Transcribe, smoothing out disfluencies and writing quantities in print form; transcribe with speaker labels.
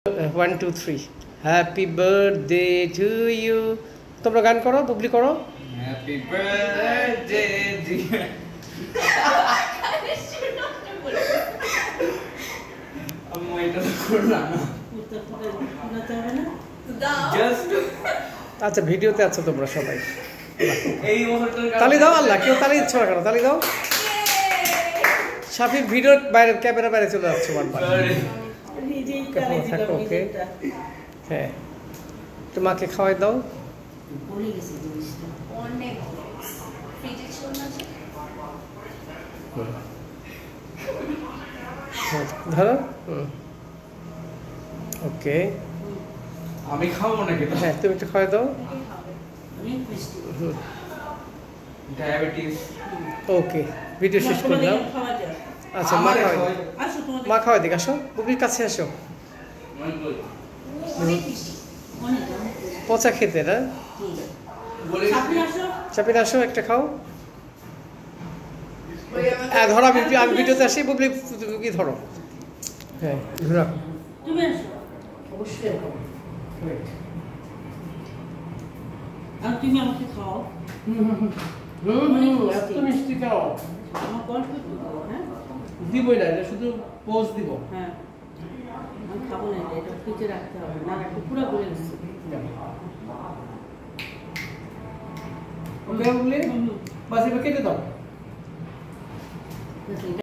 Speaker 1: 1 2 3 happy birthday to you তোমরা গান করো বুবলি করো
Speaker 2: হ্যাপি বার্থডে ডিয়ার আম্মু এটা করলাম না জাস্ট
Speaker 1: আচ্ছা ভিডিওতে আছো তোমরা সবাই
Speaker 2: এই ওভারটার
Speaker 1: তালি দাও আল্লাহ কেউ তালি দিচ্ছ না কেন তালি দাও শাফিক ভিডিওর বাইরে ক্যামেরা বাইরে চলে যাচ্ছে বারবার থাকো ওকে হ্যাঁ তোমাকে খাওয়াই দাও ধরো ওকে
Speaker 2: আমি খাবো নাকি
Speaker 1: হ্যাঁ তুমি একটু খাওয়াই দাও
Speaker 2: ডায়াবেটিস
Speaker 1: ওকে ভিডিও শেষ করলাম আচ্ছা মা খাওয়াই দিক আসো বুবলির কাছে আসো পচা খেতে না চাপিয়ে আসো একটা খাও হ্যাঁ ধরো আমি ভিডিওতে আসি বুবলি কি ধরো হ্যাঁ ধরো অবশ্যই
Speaker 3: আর তুমি আমাকে খাও
Speaker 1: এত মিষ্টি খাও
Speaker 3: আমার গল্প হ্যাঁ
Speaker 1: দিবই না এটা শুধু পোজ দিব
Speaker 3: হ্যাঁ আমি খাবো না এটা ফ্রিজে রাখতে হবে না রাখতে পুরো গলে গেছে
Speaker 1: ওকে বুবলি বাস এবার কেটে দাও